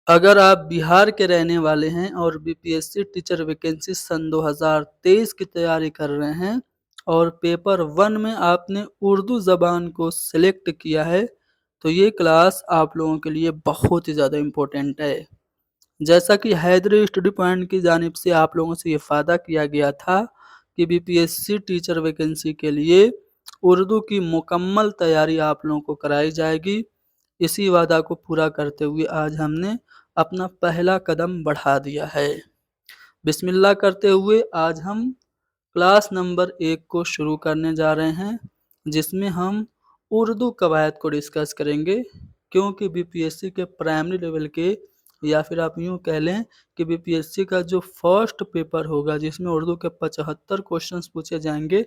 अगर आप बिहार के रहने वाले हैं और बीपीएससी टीचर वैकेंसी सन 2023 की तैयारी कर रहे हैं और पेपर 1 में आपने उर्दू ज़बान को सिलेक्ट किया है, तो ये क्लास आप लोगों के लिए बहुत ही ज़्यादा इम्पोर्टेंट है। जैसा कि हैदरी स्टडी पॉइंट की जानिब से आप लोगों से ये वादा किया गया था कि बीपीएससी टीचर वैकेंसी के लिए उर्दू की मुकम्मल तैयारी आप लोगों को कराई जाएगी। इसी वादा को पूरा करते हुए आज हमने अपना पहला कदम बढ़ा दिया है। बिस्मिल्लाह करते हुए आज हम क्लास नंबर 1 को शुरू करने जा रहे हैं, जिसमें हम उर्दू कवायद को डिस्कस करेंगे। क्योंकि बीपीएससी के प्राइमरी लेवल के, या फिर आप यूँ कह लें कि बीपीएससी का जो फर्स्ट पेपर होगा जिसमें उर्दू के 75 क्वेश्चंस पूछे जाएंगे,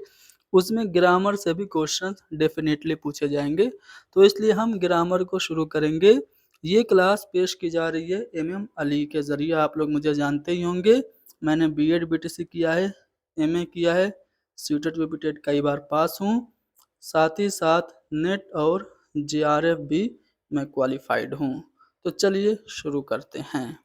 उसमें ग्रामर से भी क्वेश्चंस डेफिनेटली पूछे जाएंगे। तो इसलिए हम ग्रामर को शुरू करेंगे। ये क्लास पेश की जा रही है MM अली के ज़रिए। आप लोग मुझे जानते ही होंगे, मैंने BEd BTC किया है, MA किया है, सीटेट वीटेट कई बार पास हूँ, साथ ही साथ नेट और JRF भी मैं क्वालिफाइड हूँ। तो चलिए शुरू करते हैं।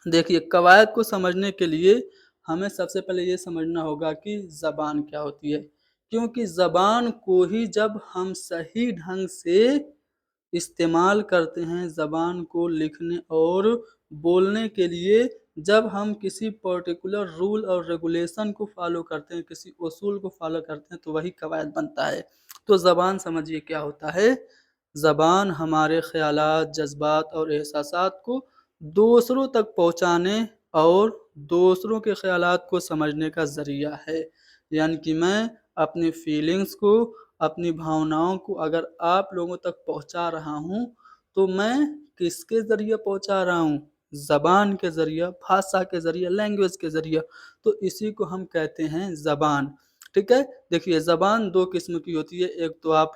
देखिए, कवायद को समझने के लिए हमें सबसे पहले ये समझना होगा कि ज़बान क्या होती है, क्योंकि ज़बान को ही जब हम सही ढंग से इस्तेमाल करते हैं, ज़बान को लिखने और बोलने के लिए जब हम किसी पर्टिकुलर रूल और रेगुलेशन को फॉलो करते हैं, किसी उसूल को फॉलो करते हैं, तो वही कवायद बनता है। तो ज़बान समझिए क्या होता है। ज़बान हमारे ख़यालात, जज्बात और एहसासात को दूसरों तक पहुँचाने और दूसरों के ख़यालात को समझने का ज़रिया है। यानी कि मैं अपनी फीलिंग्स को, अपनी भावनाओं को अगर आप लोगों तक पहुंचा रहा हूं, तो मैं किसके ज़रिए पहुंचा रहा हूं? ज़बान के ज़रिए, भाषा के ज़रिए, लैंग्वेज के ज़रिए। तो इसी को हम कहते हैं ज़बान। ठीक है। देखिए, ज़बान दो किस्म की होती है। एक तो आप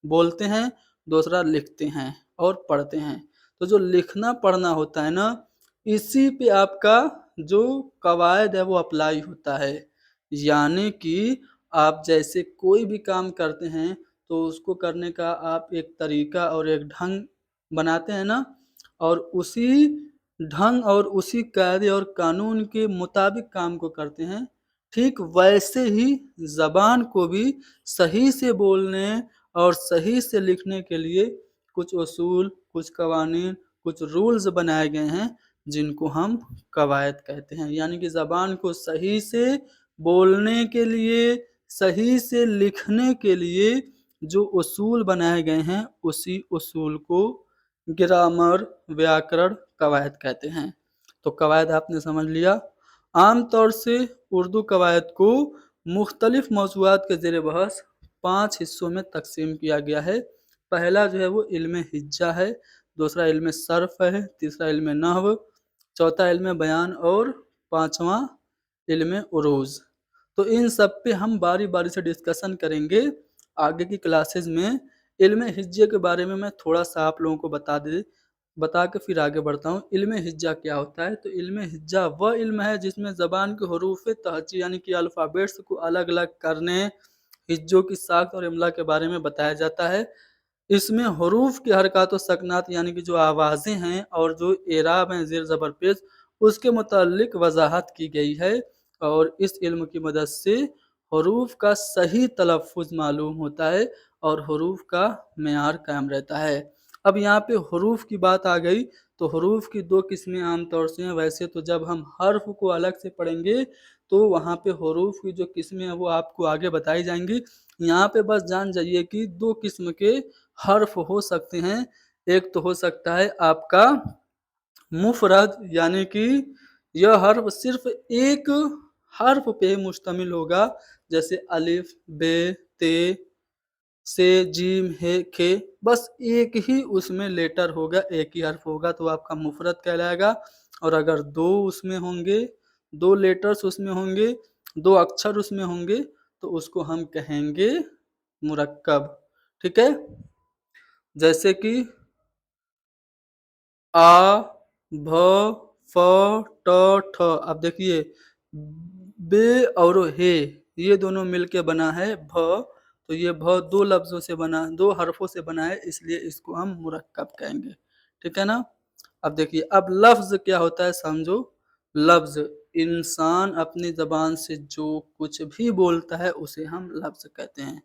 बोलते हैं, दूसरा लिखते हैं और पढ़ते हैं। तो जो लिखना पढ़ना होता है ना, इसी पे आपका जो कवायद है वो अप्लाई होता है। यानी कि आप जैसे कोई भी काम करते हैं, तो उसको करने का आप एक तरीका और एक ढंग बनाते हैं ना, और उसी ढंग और उसी कायदे और कानून के मुताबिक काम को करते हैं। ठीक वैसे ही ज़बान को भी सही से बोलने और सही से लिखने के लिए कुछ उसूल, कुछ कवानीन, कुछ रूल्स बनाए गए हैं, जिनको हम कवायद कहते हैं। यानी कि ज़बान को सही से बोलने के लिए, सही से लिखने के लिए जो उसूल बनाए गए हैं, उसी उसूल को ग्रामर, व्याकरण, कवायद कहते हैं। तो कवायद आपने समझ लिया। आम तौर से उर्दू कवायद को मुख्तलिफ मौज़ूआत के ज़ेर बहस 5 हिस्सों में तकसीम किया गया है। पहला जो है वो इल्म हिज्जा है, दूसरा इल्म सर्फ है, तीसरा इल्म नहव, चौथा इल्म बयान और पाँचवा इल्म उरूज़। तो इन सब पे हम बारी बारी से डिस्कशन करेंगे आगे की क्लासेस में। इल्म हिज्जे के बारे में मैं थोड़ा सा आप लोगों को बता के फिर आगे बढ़ता हूँ। इल्म हिज्जा क्या होता है? तो इल्म हिज्जा वह इल्म है जिसमें ज़बान के हरूफ तहज्जी यानी कि अल्फ़ाबेट्स को अलग अलग करने, हिज्जों की साख्त और इमला के बारे में बताया जाता है। इसमें हरूफ की हरकत व सकनात यानी कि जो आवाज़ें हैं और जो एराब हैं, ज़ेर ज़बर पेश, उसके मुताल्लिक वजाहत की गई है। और इस इल्म की मदद से हरूफ का सही तलफ़्फ़ुज़ मालूम होता है और हरूफ का मेयार कायम रहता है। अब यहाँ पे हरूफ की बात आ गई, तो हरूफ की दो किस्में आम तौर से हैं। वैसे तो जब हम हर्फ को अलग से पढ़ेंगे, तो वहाँ पे हरूफ की जो किस्में हैं वो आपको आगे बताई जाएंगी। यहाँ पे बस जान जाइए कि दो किस्म के हर्फ हो सकते हैं। एक तो हो सकता है आपका मुफरद, यानी कि यह हर्फ सिर्फ एक हर्फ पे मुश्तमिल होगा, जैसे अलिफ, बे, ते, से, जीम, हे, खे, बस एक ही उसमें लेटर होगा, एक ही हर्फ होगा, तो आपका मुफरद कहलाएगा। और अगर दो उसमें होंगे, दो लेटर्स उसमें होंगे, दो अक्षर उसमें होंगे, तो उसको हम कहेंगे मुरक्कब। ठीक है। जैसे कि आ, भ, फ, ट, ठ। अब देखिए, बे और हे, ये दोनों मिलके बना है भ। तो ये भ दो लफ्जों से बना, दो हरफों से बना है, इसलिए इसको हम मुरक्कब कहेंगे। ठीक है ना। اب دیکھیے اب لفظ کیا ہوتا ہے سمجھو. لفظ انسان اپنی زبان سے جو کچھ بھی بولتا ہے اسے ہم لفظ کہتے ہیں.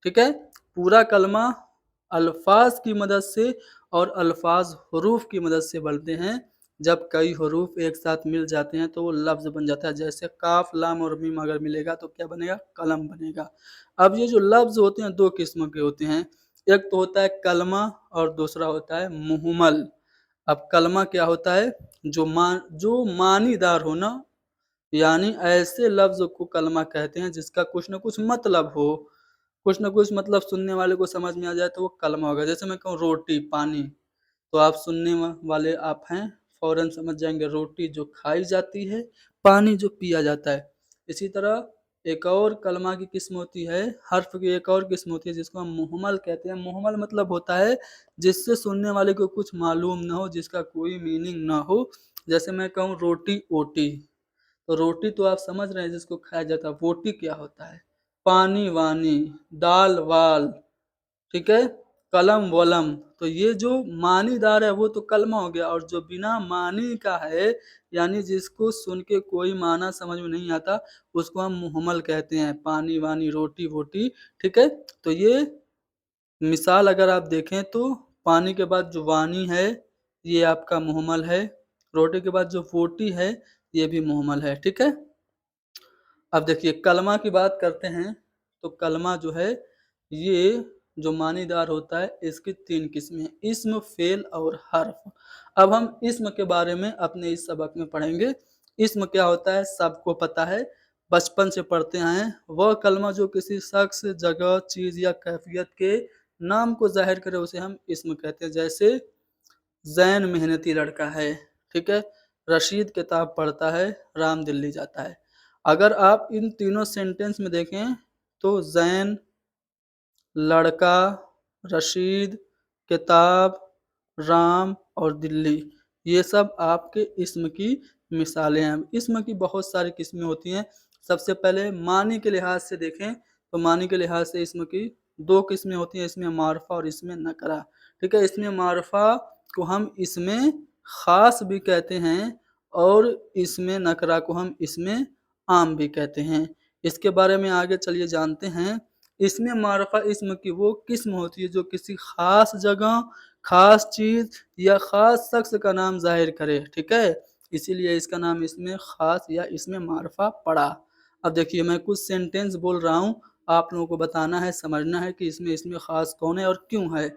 ٹھیک ہے. پورا کلمہ الفاظ کی مدد سے اور الفاظ حروف کی مدد سے بنتے ہیں. جب کئی حروف ایک ساتھ مل جاتے ہیں تو وہ لفظ بن جاتا ہے. جیسے کاف لام اور میم اگر ملے گا تو کیا بنے گا؟ کلم بنے گا. اب یہ جو لفظ ہوتے ہیں دو قسم کے ہوتے ہیں. ایک تو ہوتا ہے کلمہ اور دوسرا ہوتا ہے محمل. اب کلمہ کیا ہوتا ہے؟ جو معنی دار ہونا، یعنی ایسے لفظ کو کلمہ کہتے ہیں جس کا کچھ نہ کچھ مطلب ہو. کچھ نہ کچھ مطلب سننے والے کو سمجھ میں آ جائے تو وہ کلمہ ہوگا. جیسے میں کہوں روٹی پانی، تو آپ سننے والے آپ ہیں فوراً سمجھ جائیں گے روٹی جو کھائی جاتی ہے، پانی جو پیا جاتا ہے. اسی طرح ایک اور کلمہ کی قسم ہوتی ہے، حرف کی ایک اور قسم ہوتی ہے جس کو ہم محمل کہتے ہیں. محمل مطلب ہوتا ہے جس سے سننے والے کو کچھ معلوم نہ ہو، جس کا کوئی میننگ نہ ہو. جیسے میں کہوں روٹی اوٹی، تو روٹی تو آپ سمجھ رہے ہیں جس کو کھایا جاتا ہے. ووٹی کیا ہوتا ہے؟ پانی وانی، دال وال. ٹھیک ہے. قلم ولم. تو یہ جو معنی دار ہے وہ تو کلمہ ہو گیا، اور جو بنا معنی کا ہے یعنی جس کو سن کے کوئی معنی سمجھ میں نہیں آتا اس کو ہم محمل کہتے ہیں. پانی وانی روٹی ووٹی. ٹھیک ہے. تو یہ مثال اگر آپ دیکھیں تو پانی کے بعد جو وانی ہے یہ آپ کا محمل ہے. روٹی کے بعد جو ووٹی ہے یہ بھی محمل ہے. ٹھیک ہے. اب دیکھیے کلمہ کی بات کرتے ہیں تو کلمہ جو ہے یہ جو معنی دار ہوتا ہے اس کی تین قسمیں ہیں: اسم، فعل اور حرف. اب ہم اسم کے بارے میں اپنے اس سبق میں پڑھیں گے. اسم کیا ہوتا ہے سب کو پتہ ہے، بچپن سے پڑھتے ہیں. وہ کلمہ جو کسی شخص، جگہ، چیز یا کیفیت کے نام کو ظاہر کرے اسے ہم اسم کہتے ہیں. جیسے زین محنتی لڑکا ہے. ٹھیک ہے. رشید کتاب پڑھتا ہے، رام دلی جاتا ہے. اگر آپ ان تینوں سینٹنس میں دیکھیں تو زین، لڑکا، رشید، کتاب، رام اور دلی، یہ سب آپ کے اسم کی مثالیں ہیں. اسم کی بہت ساری قسمیں ہوتی ہیں. سب سے پہلے معنی کے لحاظ سے دیکھیں تو معنی کے لحاظ سے اسم کی دو قسمیں ہوتی ہیں: اسم معرفہ اور اسم نکرہ. ٹھیک ہے. اسم معرفہ کو ہم اسم خاص بھی کہتے ہیں اور اسم نکرہ کو ہم اسم عام بھی کہتے ہیں. اس کے بارے میں آگے چلیے جانتے ہیں. اسم معرفہ اسم کی وہ قسم ہوتی ہے جو کسی خاص جگہ، خاص چیز یا خاص شخص کا نام ظاہر کرے. ٹھیک ہے. اسی لیے اس کا نام اسم خاص یا اسم معرفہ پڑا. اب دیکھیے میں کچھ سینٹنس بول رہا ہوں، آپ لوگوں کو بتانا ہے، سمجھنا ہے کہ اس میں اسم خاص کون ہے اور کیوں ہے.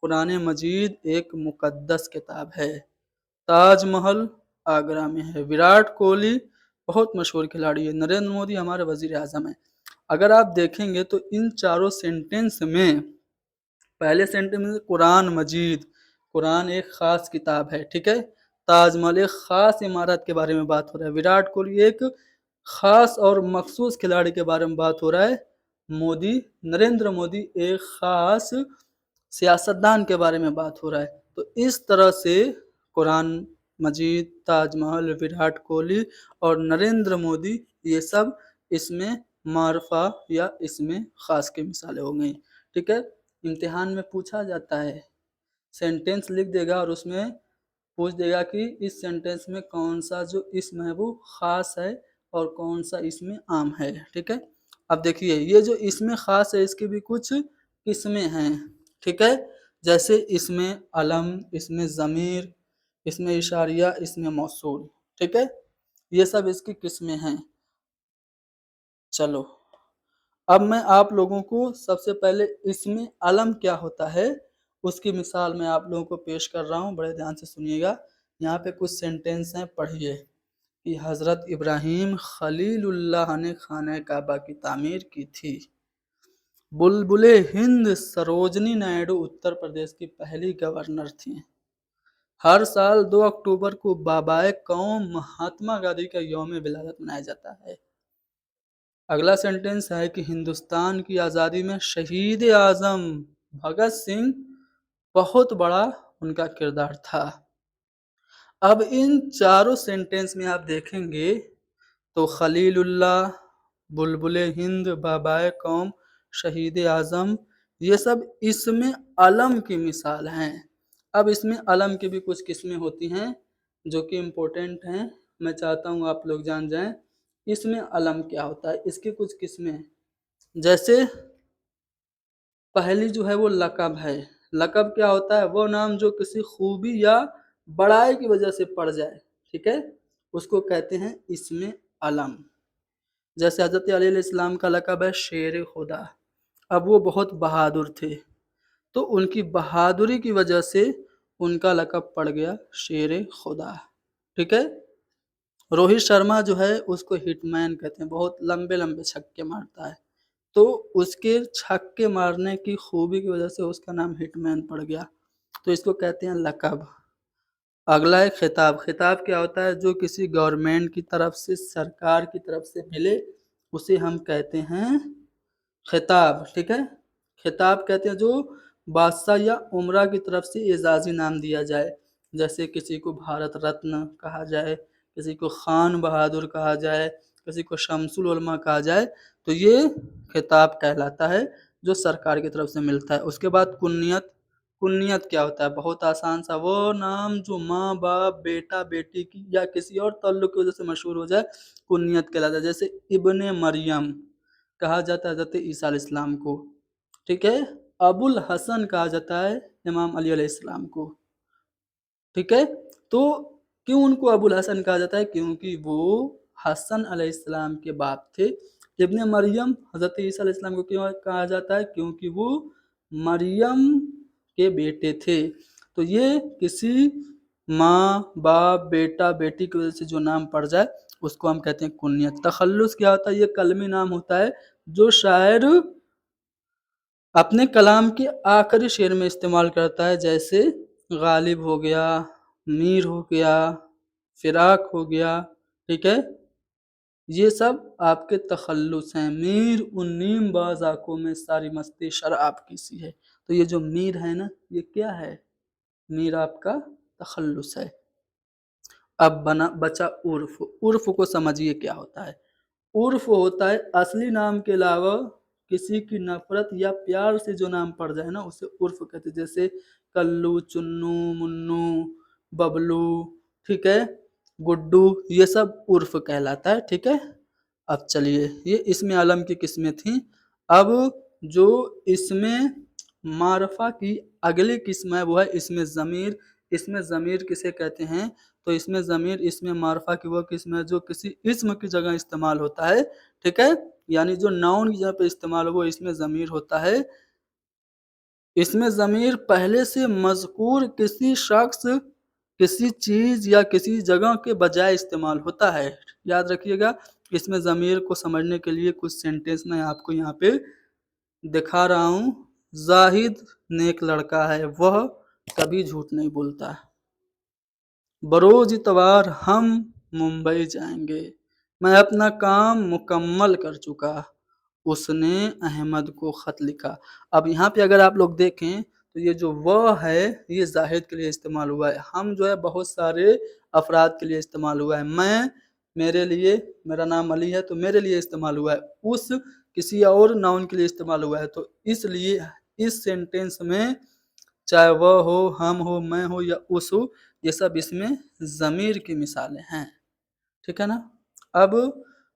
قرآن مجید ایک مقدس کتاب ہے. تاج محل آگرہ میں ہے. وراٹ کوہلی بہت مشہور کھلاڑی ہے. نریندر مودی ہمارے وزیر اعظم ہیں. اگر آپ دیکھیں گے تو ان چاروں سینٹنس میں پہلے سینٹنس میں قرآن مجید، قرآن ایک خاص کتاب ہے. ٹھیک ہے. تاج محل ایک خاص عمارت کے بارے میں بات ہو رہا ہے. وراٹ کوہلی ایک خاص اور مخصوص کھلاڑی کے بارے میں بات ہو رہا ہے. نریندر مودی ایک خاص سیاستدان کے بارے میں بات ہو رہا ہے. تو اس طرح سے قرآن مجید، تاج محل، وراٹ کوہلی اور نریندر مودی یہ سب اسم معرفہ یا اسم خاص کی مثالیں ہو گئیں. ٹھیک ہے. امتحان میں پوچھا جاتا ہے، سینٹنس لکھ دے گا اور اس میں پوچھ دے گا کہ اس سینٹنس میں کون سا جو اسم ہے وہ خاص ہے اور کون سا اسم عام ہے. ٹھیک ہے. اب دیکھیے یہ جو اسم خاص ہے اس کی بھی کچھ قسمیں ہیں. ٹھیک ہے. جیسے اسم علم، اسم ضمیر، اسم اشاریہ، اسم موصول. ٹھیک ہے. یہ سب اس کی قسمیں ہیں. چلو اب میں آپ لوگوں کو سب سے پہلے اسم علم کیا ہوتا ہے اس کی مثال میں آپ لوگوں کو پیش کر رہا ہوں. بڑے دھیان سے سنیے گا. یہاں پہ کچھ سینٹنس ہیں، پڑھیے. کہ حضرت ابراہیم خلیل اللہ نے خانہ کعبہ کی تعمیر کی تھی. بلبل ہند سروجنی نائیڈو اتر پردیش کی پہلی گورنر تھیں. ہر سال 2 اکتوبر کو بابائے قوم مہاتما گاندھی کا یوم ولادت منایا جاتا ہے. اگلا سینٹنس ہے کہ ہندوستان کی آزادی میں شہید اعظم بھگت سنگھ بہت بڑا ان کا کردار تھا. اب ان چاروں سینٹنس میں آپ دیکھیں گے تو خلیل اللہ، بلبل ہند، بابائے قوم، شہید اعظم، یہ سب اسم علم کی مثال ہیں. اب اس میں علم کی بھی کچھ قسمیں ہوتی ہیں جو کہ امپورٹنٹ ہیں، میں چاہتا ہوں آپ لوگ جان جائیں۔ اس میں علم کیا ہوتا ہے، اس کی کچھ قسمیں ہیں۔ جیسے پہلی جو ہے وہ لقب ہے۔ لقب کیا ہوتا ہے؟ وہ نام جو کسی خوبی یا بڑائی کی وجہ سے پڑ جائے، ٹھیک ہے، اس کو کہتے ہیں اسم علم۔ جیسے حضرت علی علیہ السلام کا لقب ہے شیر خدا۔ اب وہ بہت بہادر تھے، تو ان کی بہادری کی وجہ سے ان کا لقب پڑ گیا شیر خدا، ٹھیک ہے۔ روہت شرما جو ہے اس کو ہٹ مین کہتے ہیں، بہت لمبے لمبے چھکے مارتا ہے، تو اس کے چھکے مارنے کی خوبی کی وجہ سے اس کا نام ہٹ مین پڑ گیا، تو اس کو کہتے ہیں لقب۔ اگلا ہے خطاب۔ خطاب کیا ہوتا ہے؟ جو کسی گورنمنٹ کی طرف سے، سرکار کی طرف سے ملے، اسے ہم کہتے ہیں خطاب، ٹھیک ہے۔ خطاب کہتے ہیں جو بادشاہ یا عمرہ کی طرف سے اعزازی نام دیا جائے، جیسے کسی کو بھارت رتن کہا جائے، کسی کو خان بہادر کہا جائے، کسی کو شمس العلماء کہا جائے، تو یہ خطاب کہلاتا ہے جو سرکار کی طرف سے ملتا ہے۔ اس کے بعد کنیت۔ کنیت کیا ہوتا ہے؟ بہت آسان سا، وہ نام جو ماں باپ، بیٹا بیٹی کی یا کسی اور تعلق کی وجہ سے مشہور ہو جائے، کنیت کہلاتا ہے۔ جیسے ابن مریم کہا جاتا ہے حضرت عیسیٰ علیہ السلام کو، ٹھیک ہے۔ ابو الحسن کہا جاتا ہے امام علی علیہ السلام کو، ٹھیک ہے۔ تو کیوں ان کو ابو الحسن کہا جاتا ہے؟ کیونکہ وہ حسن علیہ السلام کے باپ تھے۔ ابن مریم حضرت عیسیٰ علیہ السلام کو کیوں کہا جاتا ہے؟ کیونکہ وہ مریم کے بیٹے تھے۔ تو یہ کسی ماں باپ، بیٹا بیٹی کی وجہ سے جو نام پڑ جائے اس کو ہم کہتے ہیں کنیت۔ تخلص کیا ہوتا ہے؟ یہ کلمی نام ہوتا ہے جو شاعر اپنے کلام کے آخری شعر میں استعمال کرتا ہے، جیسے غالب ہو گیا، میر ہو گیا، فراق ہو گیا، ٹھیک ہے۔ یہ سب آپ کے تخلص ہیں۔ میر ان نیم باز آنکھوں میں ساری مستی شراب کی سی ہے، تو یہ جو میر ہے نا، یہ کیا ہے؟ میر آپ کا تخلص ہے۔ اب بچا عرف۔ عرف کو سمجھیے کیا ہوتا ہے۔ عرف ہوتا ہے اصلی نام کے علاوہ کسی کی نفرت یا پیار سے جو نام پڑ جائے نا، اسے عرف کہتے ہیں۔ جیسے کلو، چنو، منو، ببلو، ٹھیک ہے، گڈو، یہ سب عرف کہلاتا ہے، ٹھیک ہے۔ اب چلیے، یہ اسم علم کی قسمیں تھیں۔ اب جو اسم معرفہ کی اگلی قسم ہے وہ ہے اسم ضمیر۔ اسم ضمیر کسے کہتے ہیں؟ تو اسم ضمیر اسم معرفہ کی وہ قسم ہے جو کسی اسم کی جگہ استعمال ہوتا ہے، ٹھیک ہے، یعنی جو ناؤن کی جگہ پہ استعمال ہو وہ اسم ضمیر ہوتا ہے۔ اسم ضمیر پہلے سے مذکور کسی شخص، کسی چیز یا کسی جگہ کے بجائے استعمال ہوتا ہے۔ یاد رکھیے گا، اسم ضمیر کو سمجھنے کے لیے کچھ سینٹنس میں آپ کو یہاں پہ دکھا رہا ہوں۔ زاہد نیک لڑکا ہے، وہ کبھی جھوٹ نہیں بولتا۔ بروز اتوار ہم ممبئی جائیں گے، میں اپنا کام مکمل کر چکا، اس نے احمد کو خط لکھا۔ اب یہاں پہ اگر آپ لوگ دیکھیں تو یہ جو وہ ہے یہ زاہد کے لیے استعمال ہوا ہے، ہم جو ہے بہت سارے افراد کے لیے استعمال ہوا ہے، میں میرے لیے، میرا نام علی ہے تو میرے لیے استعمال ہوا ہے، اس کسی اور ناؤن کے لیے استعمال ہوا ہے۔ تو اس لیے اس سینٹنس میں چاہے وہ ہو، ہم ہو، میں ہو یا اس ہو، یہ سب اس میں ضمیر کی مثالیں ہیں، ٹھیک ہے نا۔ اب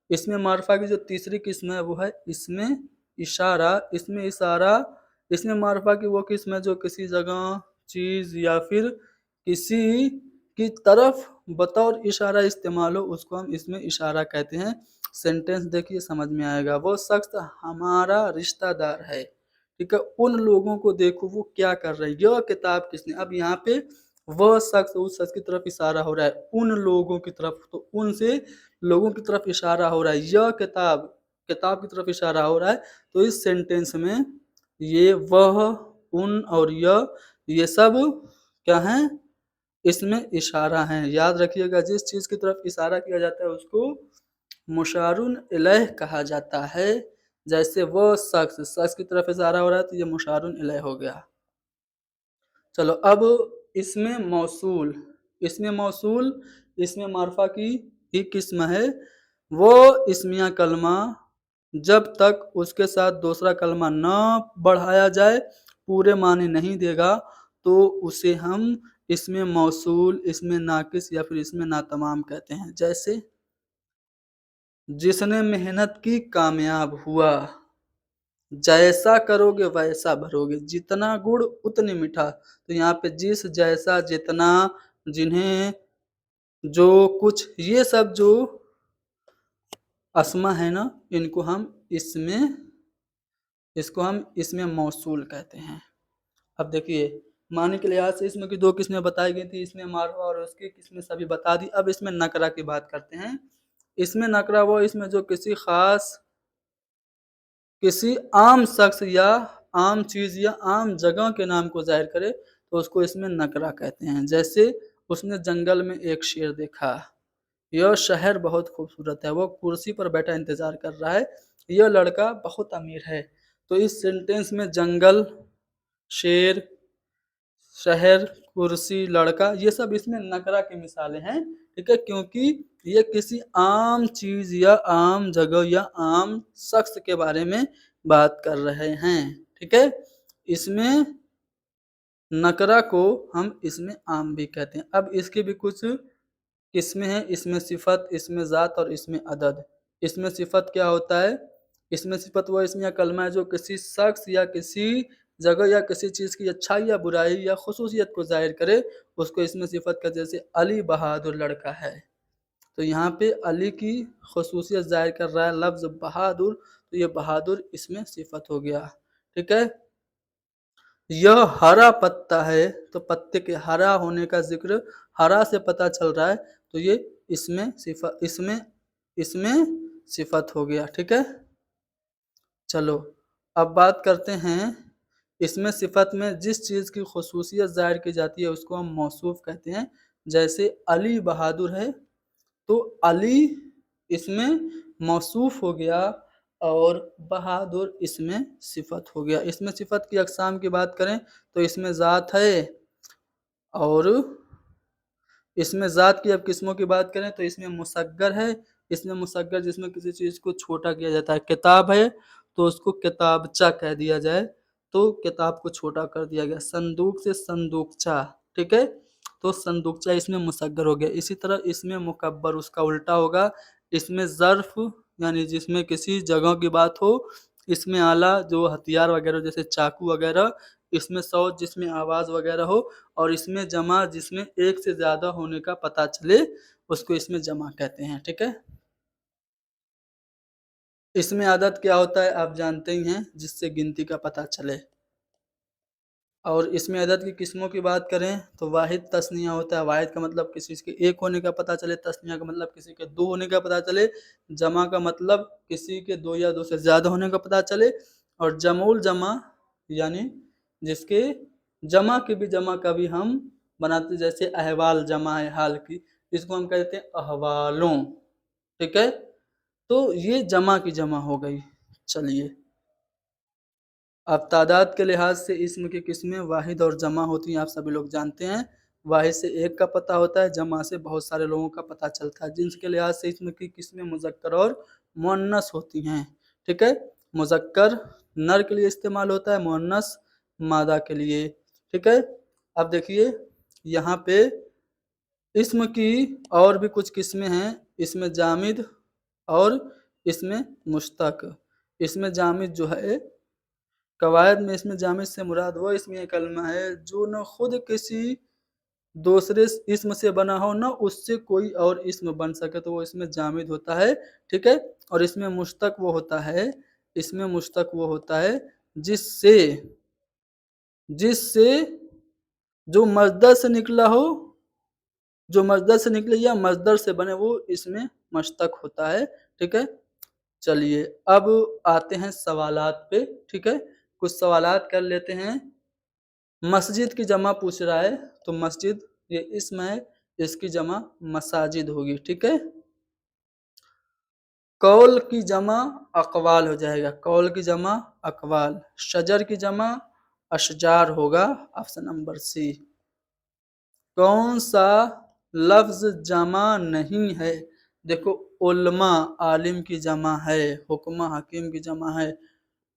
اس میں معرفہ کی جو تیسری قسم ہے وہ ہے اس میں اشارہ۔ اس میں اشارہ، اس میں معرفہ کی وہ قسم ہے جو کسی جگہ، چیز یا پھر کسی کی طرف بطور اشارہ استعمال ہو، اس کو ہم اس میں اشارہ کہتے ہیں۔ سینٹنس دیکھیے سمجھ میں آئے گا۔ وہ شخص ہمارا رشتہ دار ہے، ٹھیک ہے، ان لوگوں کو دیکھو وہ کیا کر رہے ہیں، یہ کتاب کس نے۔ اب یہاں پہ وہ شخص، اس شخص کی طرف اشارہ ہو رہا ہے، ان لوگوں کی طرف، تو ان سے لوگوں کی طرف اشارہ ہو رہا ہے، یہ کتاب، کتاب کی طرف اشارہ ہو رہا ہے۔ تو اس سینٹنس میں یہ وہ، ان اور یہ سب کیا ہیں؟ اس میں اشارہ ہیں۔ یاد رکھیے گا، جس چیز کی طرف اشارہ کیا جاتا ہے اس کو مشار الیہ کہا جاتا ہے۔ جیسے وہ شخص کی طرف اشارہ ہو رہا ہے تو یہ مشار الیہ ہو گیا۔ چلو اب اس میں موصول۔ اس میں موصول اس میں معرفہ کی ہی قسم ہے۔ وہ اسمیہ کلمہ جب تک اس کے ساتھ دوسرا کلمہ نہ بڑھایا جائے پورے معنی نہیں دے گا، तो उसे हम इसमें मौसूल, इसमें नाकिस या फिर इसमें नातमाम कहते हैं। जैसे जिसने मेहनत की कामयाब हुआ, जैसा करोगे वैसा भरोगे, जितना गुड़ उतनी मीठा। तो यहाँ पे जिस, जैसा, जितना, जिन्हें, जो, कुछ, ये सब जो अस्मा है ना, इसको हम इसमें मौसूल कहते हैं। अब देखिए, मानी के लिहाज से इसमें की दो किस्में बताई गई थी, इसमें मारवा और उसकी किस्में सभी बता दी। अब इसमें नकरा की बात करते हैं। इसमें नकरा वो इसमें जो किसी आम शख्स या आम चीज या आम जगह के नाम को जाहिर करे तो उसको इसमें नकरा कहते हैं। जैसे उसने जंगल में एक शेर देखा, यह शहर बहुत खूबसूरत है, वो कुर्सी पर बैठा इंतजार कर रहा है, यह लड़का बहुत अमीर है। तो इस सेंटेंस में जंगल, शेर, शहर, कुर्सी, लड़का, ये सब इसमें नकरा की मिसालें हैं। ठीक है, क्योंकि ये किसी आम चीज या आम जगह या आम शख्स के बारे में बात कर रहे हैं। ठीक है, इसमें नकरा को हम इसमें आम भी कहते हैं। अब इसके भी कुछ किस्में हैं, इसमें सिफत, इसमें ज़ात और इसमें अदद। इसमें सिफत क्या होता है? इसमें सिफत वो इसमें या कलमा है जो किसी शख्स या किसी जगह या किसी चीज़ की अच्छाई या बुराई या खुसूसियत को जाहिर करे, उसको इसमें सिफत का, जैसे अली बहादुर लड़का है, तो यहाँ पे अली की खुसूसियत जाहिर कर रहा है लफ्ज़ बहादुर, तो ये बहादुर इसमें सिफत हो गया। ठीक है, यह हरा पत्ता है, तो पत्ते के हरा होने का जिक्र हरा से पता चल रहा है, तो ये इसमें सिफत हो गया। ठीक है, चलो अब बात करते हैं, इसमें सिफत में जिस चीज़ की खुसूसियत ज़ाहिर की जाती है उसको हम मौसूफ कहते हैं। जैसे अली बहादुर है, तो अली इसमें मौसूफ हो गया और बहादुर इसमें सिफत हो गया। इसमें सिफत की अक़साम की बात करें तो इसमें ज़ात है, और इसमें ज़ात की अब किस्मों की बात करें तो इसमें मुसग्गर है। इसमें मुसग्गर जिसमें किसी चीज़ को छोटा किया जाता है। किताब है तो उसको किताबचा कह दिया जाए, तो किताब को छोटा कर दिया गया। संदूक से संदूकचा, ठीक है, तो संदूकचा इसमें मुसग्गर हो गया। इसी तरह इसमें मुकब्बर उसका उल्टा होगा। इसमें ज़र्फ यानी जिसमें किसी जगह की बात हो। इसमें आला जो हथियार वगैरह जैसे चाकू वगैरह। इसमें सौत जिसमें आवाज़ वगैरह हो। और इसमें जमा जिसमें एक से ज़्यादा होने का पता चले उसको इसमें जमा कहते हैं। ठीक है, इसमें आदत क्या होता है आप जानते ही हैं, जिससे गिनती का पता चले। और इसमें अदद की किस्मों की बात करें तो वाहिद तस्निया होता है। वाहिद का मतलब किसी के एक होने का पता चले, तस्निया का मतलब किसी के दो होने का पता चले, जमा का मतलब किसी के दो या दो से ज़्यादा होने का पता चले, और जमूल जमा यानी जिसके जमा की भी जमा का भी हम बनाते, जैसे अहवाल जमा है हाल की, इसको हम कहते हैं अहवालों। ठीक है, तो ये जमा की जमा हो गई। चलिए, अब तादाद के लिहाज से इसम की किस्में वाहिद और जमा होती हैं, आप सभी लोग जानते हैं। वाहिद से एक का पता होता है, जमा से बहुत सारे लोगों का पता चलता है। जिन्स के लिहाज से इसम की किस्में मुज़क्कर और मुअन्नस होती हैं। ठीक है, मुज़क्कर नर के लिए इस्तेमाल होता है, मुअन्नस मादा के लिए। ठीक है, अब देखिए यहाँ पे इसम की और भी कुछ किस्में हैं। इसमें जामिद और इसमें मुश्तक। इसमें जामिद जो है, कवायद में इसमें जामिद से मुराद वो इसमें कलमा है जो न खुद किसी दूसरे इसम से बना हो, न उससे कोई और इसम बन सके, तो वो इसमें जामिद होता है। ठीक है, और इसमें मुश्तक वो होता है, इसमें मुश्तक वो होता है जिससे जिससे जो मजदर से निकला हो, जो मजदर से निकले या मजदर से बने, वो इसमें मुश्तक होता है। ठीक है, चलिए अब आते हैं सवालात पे। ठीक है, कुछ सवालात कर लेते हैं। मस्जिद की जमा पूछ रहा है, तो मस्जिद ये इसम है, इसकी जमा मसाजिद होगी। ठीक है, कौल की जमा अकवाल हो जाएगा, कौल की जमा अकवाल। शजर की जमा अशजार होगा, ऑप्शन नंबर सी। कौन सा लफ्ज जमा नहीं है? देखो, उल्मा आलिम की जमा है, हुक्मा हकीम की जमा है,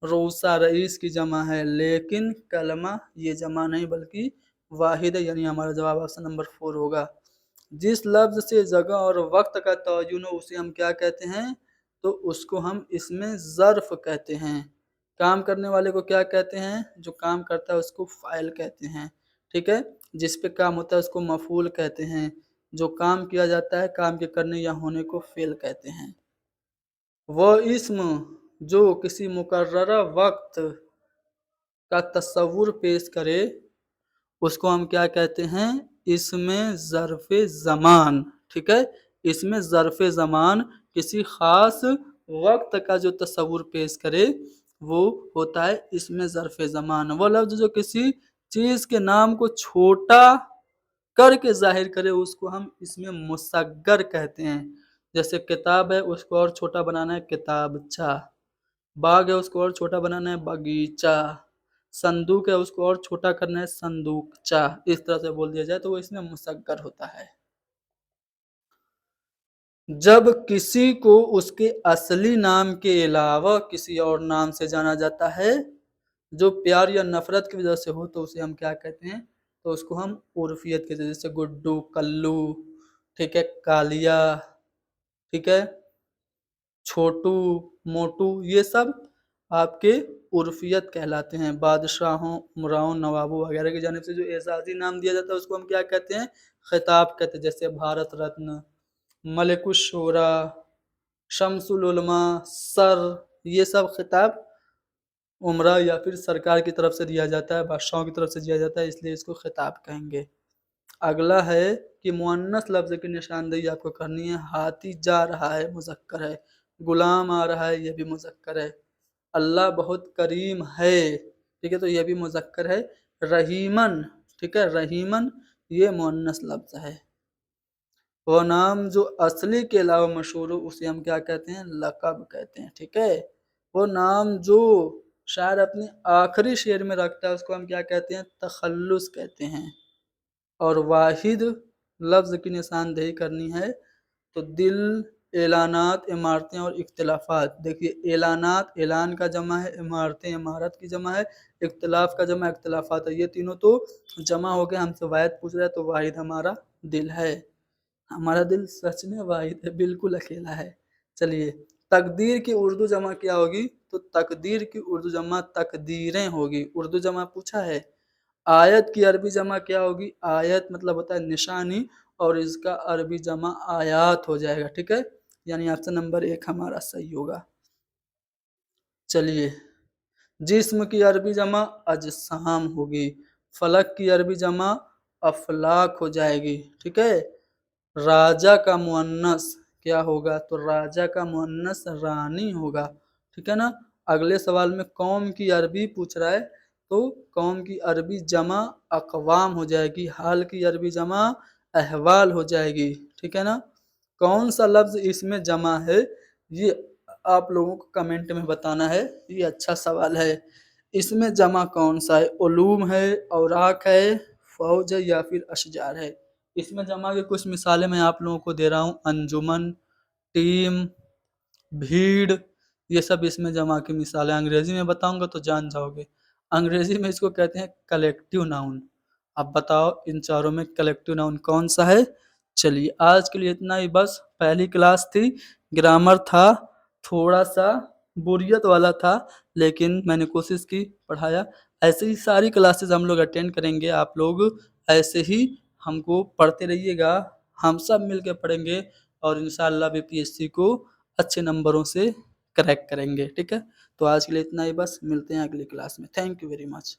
रोसा रईस की जमा है, लेकिन कलमा ये जमा नहीं बल्कि वाहिद है, यानी हमारा जवाब ऑप्शन नंबर 4 होगा। जिस लफ्ज से जगह और वक्त का तयन हो उसे हम क्या कहते हैं? तो उसको हम इसमें ज़र्फ कहते हैं। काम करने वाले को क्या कहते हैं? जो काम करता है उसको फ़ाइल कहते हैं, ठीक है। जिस पे काम होता है उसको मफ़ूल कहते हैं। जो काम किया जाता है, काम के करने या होने को फ़ेल कहते हैं। वह इस्म जो किसी मुकर्ररा वक्त का तस्वुर पेश करे उसको हम क्या कहते हैं? इसमें ज़र्फ़े ज़मान, ठीक है। इसमें ज़र्फ़े ज़मान किसी ख़ास वक्त का जो तस्वुर पेश करे वो होता है इसमें ज़र्फ़े ज़मान। वो लफ्ज़ जो किसी चीज़ के नाम को छोटा करके ज़ाहिर करे उसको हम इसमें मुसग्गर कहते हैं। जैसे किताब है उसको और छोटा बनाना है किताबचा, बाग है उसको और छोटा बनाना है बगीचा, संदूक है उसको और छोटा करना है संदूकचा। इस तरह से बोल दिया जाए तो वो इसमें मुसग्गर होता है। जब किसी को उसके असली नाम के अलावा किसी और नाम से जाना जाता है जो प्यार या नफरत की वजह से हो तो उसे हम क्या कहते हैं? तो उसको हम उर्फियत कहते हैं। जैसे गुड्डू, कल्लू, ठीक है, कालिया, ठीक है, छोटू, मोटू, ये सब आपके उर्फियत कहलाते हैं। बादशाहों, उमराओं, नवाबों वगैरह की जानिब से जो एजाज़ी नाम दिया जाता है उसको हम क्या कहते हैं? खिताब कहते हैं। जैसे भारत रत्न, मलिकुश-शुरा, शम्सुल उलमा, सर, ये सब खिताब उमरा या फिर सरकार की तरफ से दिया जाता है, बादशाहों की तरफ से दिया जाता है, इसलिए इसको खिताब कहेंगे। अगला है कि मुअन्नस लफ्ज़ की निशानदेही आपको करनी है। हाथी जा रहा है, मुज़क्कर है। गुलाम आ रहा है, ये भी मुज़क्कर है। अल्लाह बहुत करीम है, ठीक है, तो ये भी मुज़क्कर है। रहीमन, ठीक है, रहीमन ये मुअन्नस लफ्ज़ है। वो नाम जो असली के अलावा मशहूर हो उसे हम क्या कहते हैं? लक़ब कहते हैं, ठीक है। वो नाम जो शायर अपने आखिरी शेर में रखता है उसको हम क्या कहते हैं? तख़ल्लुस कहते हैं। और वाहिद लफ्ज़ की निशानदेही करनी है तो दिल, एलानात, इमारतें और इख्तिलाफ़ात। देखिए एलानात एलान का जमा है, इमारतें इमारत की जमा है, इख्तिलाफ़ का जमा इख्तिलाफ़ात है। ये तीनों तो जमा हो गए। हमसे वाहिद पूछ रहा है तो वाहिद हमारा दिल है। हमारा दिल सच में वाहिद है, बिल्कुल अकेला है। चलिए, तकदीर की उर्दू जमा क्या होगी? तो तकदीर की उर्दू जमा तकदीरें होगी। उर्दू जमा पूछा है। आयत की अरबी जमा क्या होगी? आयत मतलब होता है निशानी और इसका अरबी जमा आयात हो जाएगा, ठीक है। यानी ऑप्शन नंबर 1 हमारा सही होगा। चलिए, जिस्म की अरबी जमा अजसाम होगी। फलक की अरबी जमा अफलाक हो जाएगी, ठीक है। राजा का मुअन्नस क्या होगा? तो राजा का मुअन्नस रानी होगा, ठीक है ना। अगले सवाल में कौम की अरबी पूछ रहा है तो कौम की अरबी जमा अक़वाम हो जाएगी। हाल की अरबी जमा अहवाल हो जाएगी, ठीक है ना। कौन सा लफ्ज़ इसमें जमा है ये आप लोगों को कमेंट में बताना है। ये अच्छा सवाल है। इसमें जमा कौन सा है? उलूम है, औराक है, फ़ौज है या फिर अशजार है? इसमें जमा की कुछ मिसालें मैं आप लोगों को दे रहा हूँ। अंजुमन, टीम, भीड़, ये सब इसमें जमा की मिसालें। अंग्रेजी में बताऊंगा तो जान जाओगे। अंग्रेजी में इसको कहते हैं कलेक्टिव नाउन। अब बताओ इन चारों में कलेक्टिव नाउन कौन सा है? चलिए, आज के लिए इतना ही बस। पहली क्लास थी, ग्रामर था, थोड़ा सा बोरियत वाला था, लेकिन मैंने कोशिश की, पढ़ाया। ऐसे ही सारी क्लासेस हम लोग अटेंड करेंगे। आप लोग ऐसे ही हमको पढ़ते रहिएगा, हम सब मिलकर पढ़ेंगे और इंशाअल्लाह बीपीएससी को अच्छे नंबरों से क्रैक करेंगे, ठीक है। तो आज के लिए इतना ही बस, मिलते हैं अगली क्लास में। Thank you very much.